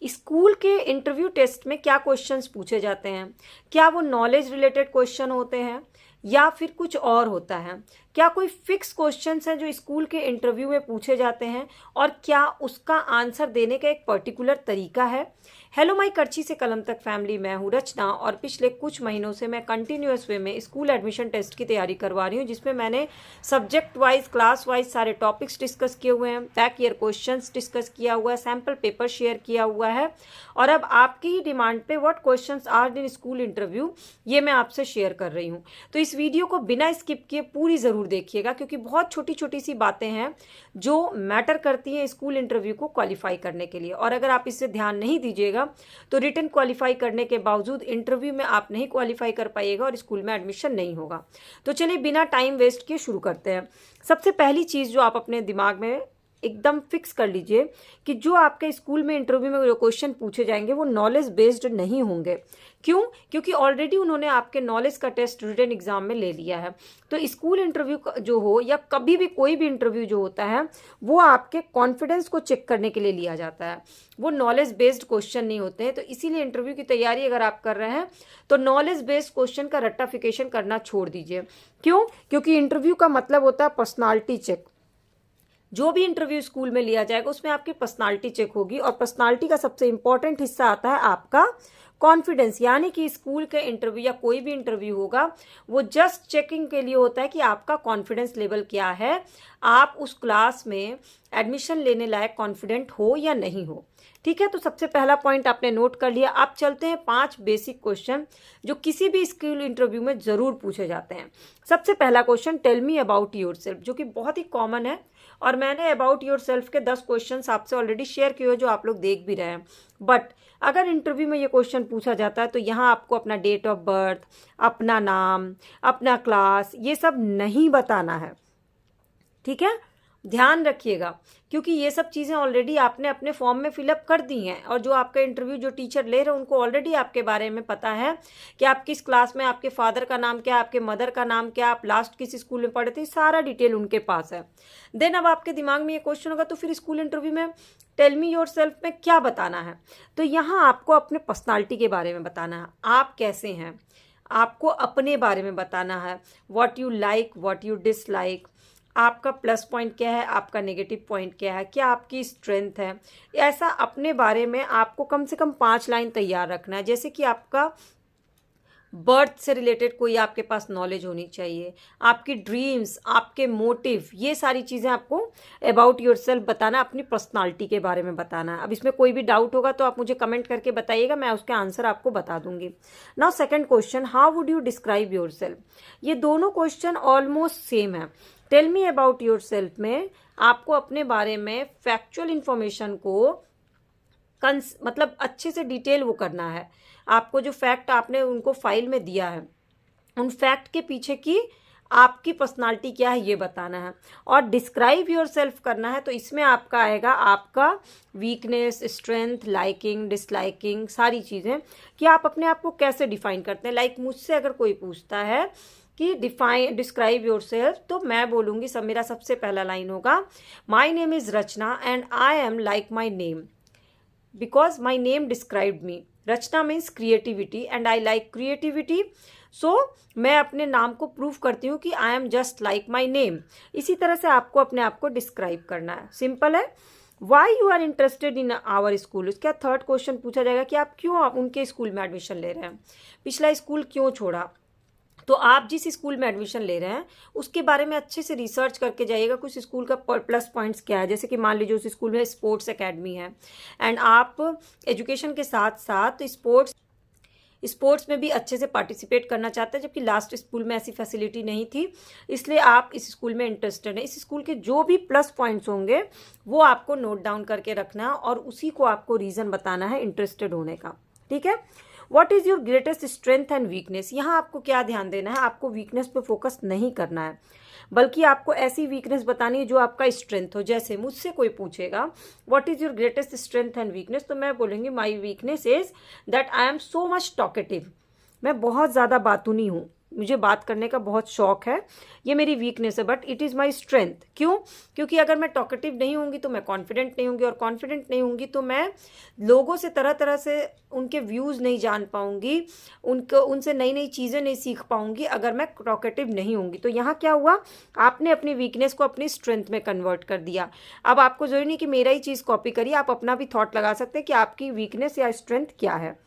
School के interview test में क्या क्वेश्चंस पूछे जाते हैं, क्या वो नॉलेज रिलेटेड क्वेश्चन होते हैं या फिर कुछ और होता है, क्या कोई फिक्स क्वेश्चंस हैं जो स्कूल के इंटरव्यू में पूछे जाते हैं और क्या उसका आंसर देने का एक पर्टिकुलर तरीका है। हेलो माय करची से कलम तक फैमिली, मैं हूँ रचना और पिछले कुछ महीनों से मैं कंटिन्यूअस वे में स्कूल एडमिशन टेस्ट की तैयारी करवा रही हूँ, जिसमें मैंने सब्जेक्ट वाइज क्लास वाइज सारे टॉपिक्स डिस्कस किए हुए हैं, बैक ईयर क्वेश्चंस डिस्कस किया हुआ है, सैम्पल पेपर शेयर किया हुआ है और अब आपकी डिमांड पे what questions are in school interview ये मैं आपसे शेयर कर रही हूँ। तो इस वीडियो को बिना स्किप किए पूरी ज़रूर देखिएगा, क्योंकि बहुत छोटी छोटी सी बातें हैं जो मैटर करती हैं स्कूल इंटरव्यू को क्वालिफाई करने के लिए, और अगर आप इससे ध्यान नहीं दीजिएगा तो रिटन क्वालिफाई करने के बावजूद इंटरव्यू में आप नहीं क्वालिफाई कर पाइएगा और स्कूल में एडमिशन नहीं होगा। तो चलिए बिना टाइम वेस्ट किए शुरू करते हैं। सबसे पहली चीज़ जो आप अपने दिमाग में एकदम फिक्स कर लीजिए कि जो आपके स्कूल में इंटरव्यू में जो क्वेश्चन पूछे जाएंगे वो नॉलेज बेस्ड नहीं होंगे। क्यों? क्योंकि ऑलरेडी उन्होंने आपके नॉलेज का टेस्ट रिटन एग्जाम में ले लिया है। तो स्कूल इंटरव्यू जो हो या कभी भी कोई भी इंटरव्यू जो होता है वो आपके कॉन्फिडेंस को चेक करने के लिए लिया जाता है, वो नॉलेज बेस्ड क्वेश्चन नहीं होते हैं। तो इसीलिए इंटरव्यू की तैयारी अगर आप कर रहे हैं तो नॉलेज बेस्ड क्वेश्चन का रट्टाफिकेशन करना छोड़ दीजिए। क्यों? क्योंकि इंटरव्यू का मतलब होता है पर्सनालिटी चेक। जो भी इंटरव्यू स्कूल में लिया जाएगा उसमें आपकी पर्सनालिटी चेक होगी और पर्सनालिटी का सबसे इंपॉर्टेंट हिस्सा आता है आपका कॉन्फिडेंस। यानी कि स्कूल के इंटरव्यू या कोई भी इंटरव्यू होगा वो जस्ट चेकिंग के लिए होता है कि आपका कॉन्फिडेंस लेवल क्या है, आप उस क्लास में एडमिशन लेने लायक कॉन्फिडेंट हो या नहीं हो। ठीक है, तो सबसे पहला पॉइंट आपने नोट कर लिया। आप चलते हैं 5 बेसिक क्वेश्चन जो किसी भी स्कूल इंटरव्यू में जरूर पूछे जाते हैं। सबसे पहला question, tell me about yourself, जो कि बहुत ही कॉमन है और मैंने अबाउट योर सेल्फ के 10 क्वेश्चन आपसे ऑलरेडी शेयर किए हुए जो आप लोग देख भी रहे हैं। बट अगर इंटरव्यू में ये क्वेश्चन पूछा जाता है तो यहाँ आपको अपना डेट ऑफ बर्थ, अपना नाम, अपना क्लास, ये सब नहीं बताना है। ठीक है, ध्यान रखिएगा, क्योंकि ये सब चीज़ें ऑलरेडी आपने अपने फॉर्म में फिलअप कर दी हैं और जो आपका इंटरव्यू जो टीचर ले रहे हैं उनको ऑलरेडी आपके बारे में पता है कि आप किस क्लास में, आपके फादर का नाम क्या, आपके मदर का नाम क्या, आप लास्ट किस स्कूल में पढ़े थे, सारा डिटेल उनके पास है। देन अब आपके दिमाग में ये क्वेश्चन होगा तो फिर स्कूल इंटरव्यू में टेल मी योर सेल्फ में क्या बताना है। तो यहाँ आपको अपने पर्सनालिटी के बारे में बताना है, आप कैसे हैं, आपको अपने बारे में बताना है, what you like, what you dislike, आपका प्लस पॉइंट क्या है, आपका नेगेटिव पॉइंट क्या है, क्या आपकी स्ट्रेंथ है। ऐसा अपने बारे में आपको कम से कम 5 लाइन तैयार रखना है। जैसे कि आपका बर्थ से रिलेटेड कोई आपके पास नॉलेज होनी चाहिए, आपकी ड्रीम्स, आपके मोटिव, ये सारी चीज़ें आपको अबाउट योरसेल्फ बताना, अपनी पर्सनालिटी के बारे में बताना है। अब इसमें कोई भी डाउट होगा तो आप मुझे कमेंट करके बताइएगा, मैं उसके आंसर आपको बता दूंगी। Now second question, how would you describe yourself. ये दोनों क्वेश्चन ऑलमोस्ट सेम है। टेल मी अबाउट योरसेल्फ में आपको अपने बारे में फैक्चुअल इंफॉर्मेशन को मतलब अच्छे से डिटेल वो करना है। आपको जो फैक्ट आपने उनको फाइल में दिया है उन फैक्ट के पीछे की आपकी पर्सनालिटी क्या है ये बताना है। और डिस्क्राइब योरसेल्फ करना है तो इसमें आपका आएगा आपका वीकनेस, स्ट्रेंथ, लाइकिंग, डिसलाइकिंग, सारी चीज़ें कि आप अपने आप को कैसे डिफाइन करते हैं। लाइक मुझसे अगर कोई पूछता है कि डिस्क्राइब योरसेल्फ तो मैं बोलूँगी, सब मेरा सबसे पहला लाइन होगा, my name is Rachana and I am like my name because my name described me. Rachana means creativity and I like creativity. So मैं अपने नाम को प्रूव करती हूँ कि I am just like my name. इसी तरह से आपको अपने आप को डिस्क्राइब करना है, सिंपल है। Why you are interested in our school, उसका थर्ड क्वेश्चन पूछा जाएगा कि आप क्यों उनके स्कूल में एडमिशन ले रहे हैं, पिछला स्कूल क्यों छोड़ा। तो आप जिस स्कूल में एडमिशन ले रहे हैं उसके बारे में अच्छे से रिसर्च करके जाइएगा, कुछ स्कूल का प्लस पॉइंट्स क्या है। जैसे कि मान लीजिए उस स्कूल में स्पोर्ट्स एकेडमी है एंड आप एजुकेशन के साथ साथ स्पोर्ट्स में भी अच्छे से पार्टिसिपेट करना चाहते हैं, जबकि लास्ट स्कूल में ऐसी फैसिलिटी नहीं थी, इसलिए आप इस स्कूल में इंटरेस्टेड हैं। इस स्कूल के जो भी प्लस पॉइंट्स होंगे वो आपको नोट डाउन करके रखना है और उसी को आपको रीज़न बताना है इंटरेस्टेड होने का। ठीक है, what is your greatest strength and weakness. यहाँ आपको क्या ध्यान देना है, आपको वीकनेस पे फोकस नहीं करना है, बल्कि आपको ऐसी वीकनेस बतानी है जो आपका स्ट्रेंथ हो। जैसे मुझसे कोई पूछेगा what is your greatest strength and weakness, तो मैं बोलूँगी my weakness is that I am so much talkative, मैं बहुत ज़्यादा बातूनी हूँ। मुझे बात करने का बहुत शौक है, ये मेरी वीकनेस है, but it is my strength. क्यों? क्योंकि अगर मैं टॉकेटिव नहीं होंगी तो मैं कॉन्फिडेंट नहीं होंगी, और कॉन्फिडेंट नहीं होंगी तो मैं लोगों से तरह तरह से उनके व्यूज़ नहीं जान पाऊंगी, उनसे नई नई चीज़ें नहीं सीख पाऊंगी अगर मैं टॉकेटिव नहीं होंगी। तो यहाँ क्या हुआ, आपने अपनी वीकनेस को अपनी स्ट्रेंथ में कन्वर्ट कर दिया। अब आपको जरूरी नहीं कि मेरा ही चीज़ कॉपी करिए, आप अपना भी थॉट लगा सकते हैं कि आपकी वीकनेस या स्ट्रेंथ क्या है।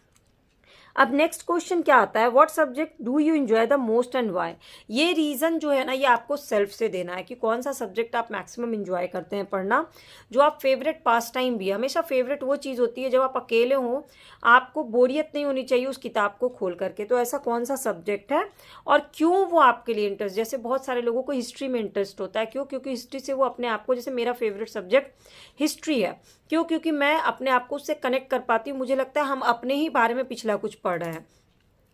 अब नेक्स्ट क्वेश्चन क्या आता है, what subject do you enjoy the most and why. ये रीज़न जो है ना, ये आपको सेल्फ से देना है कि कौन सा सब्जेक्ट आप मैक्सिमम एंजॉय करते हैं पढ़ना, जो आप फेवरेट पास टाइम भी है। हमेशा फेवरेट वो चीज़ होती है जब आप अकेले हों, आपको बोरियत नहीं होनी चाहिए उस किताब को खोल करके। तो ऐसा कौन सा सब्जेक्ट है और क्यों वो आपके लिए इंटरेस्ट। जैसे बहुत सारे लोगों को हिस्ट्री में इंटरेस्ट होता है, क्यों? क्योंकि हिस्ट्री से वो अपने आप को, जैसे मेरा फेवरेट सब्जेक्ट हिस्ट्री है, क्यों? क्योंकि मैं अपने आप को उससे कनेक्ट कर पाती हूँ। मुझे लगता है हम अपने ही बारे में पिछला कुछ पढ़ रहे हैं,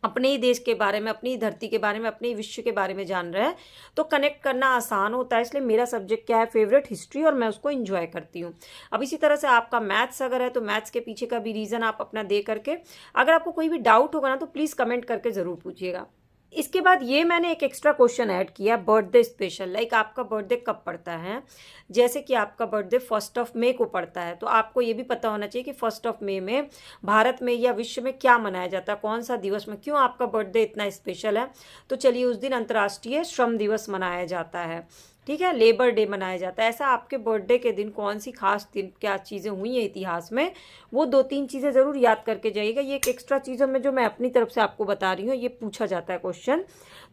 अपने ही देश के बारे में, अपनी धरती के बारे में, अपने ही विश्व के बारे में जान रहे हैं, तो कनेक्ट करना आसान होता है। इसलिए मेरा सब्जेक्ट क्या है, फेवरेट हिस्ट्री, और मैं उसको एंजॉय करती हूँ। अब इसी तरह से आपका मैथ्स अगर है तो मैथ्स के पीछे का भी रीज़न आप अपना दे करके, अगर आपको कोई भी डाउट होगा ना तो प्लीज़ कमेंट करके ज़रूर पूछिएगा। इसके बाद ये मैंने एक एक्स्ट्रा क्वेश्चन ऐड किया, बर्थडे स्पेशल। लाइक आपका बर्थडे कब पड़ता है, जैसे कि आपका बर्थडे 1 मई को पड़ता है, तो आपको ये भी पता होना चाहिए कि 1 मई में भारत में या विश्व में क्या मनाया जाता है, कौन सा दिवस में, क्यों आपका बर्थडे इतना स्पेशल है। तो चलिए, उस दिन अंतर्राष्ट्रीय श्रम दिवस मनाया जाता है, ठीक है, लेबर डे मनाया जाता है। ऐसा आपके बर्थडे के दिन कौन सी खास दिन, क्या चीज़ें हुई हैं इतिहास में, वो 2-3 चीज़ें ज़रूर याद करके जाइएगा। ये एक एक्स्ट्रा चीज़ है जो मैं अपनी तरफ से आपको बता रही हूँ, ये पूछा जाता है क्वेश्चन।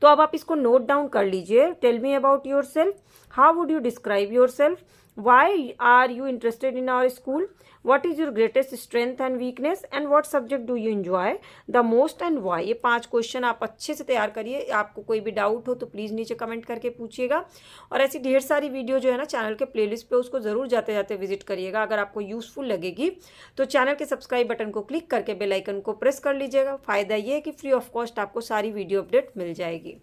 तो अब आप इसको नोट डाउन कर लीजिए। Tell me about yourself, how would you describe yourself, why are you interested in our school, what is your greatest strength and weakness, and what subject do you enjoy the most and why। ये 5 question आप अच्छे से तैयार करिए। आपको कोई भी doubt हो तो प्लीज़ नीचे कमेंट करके पूछिएगा। और ऐसी ढेर सारी वीडियो जो है ना चैनल के प्लेलिस्ट पे, उसको ज़रूर जाते जाते विजिट करिएगा। अगर आपको यूज़फुल लगेगी तो चैनल के सब्सक्राइब बटन को क्लिक करके बेल आइकन को प्रेस कर लीजिएगा। फ़ायदा ये है कि फ्री ऑफ कॉस्ट आपको सारी वीडियो अपडेट मिल जाएगी।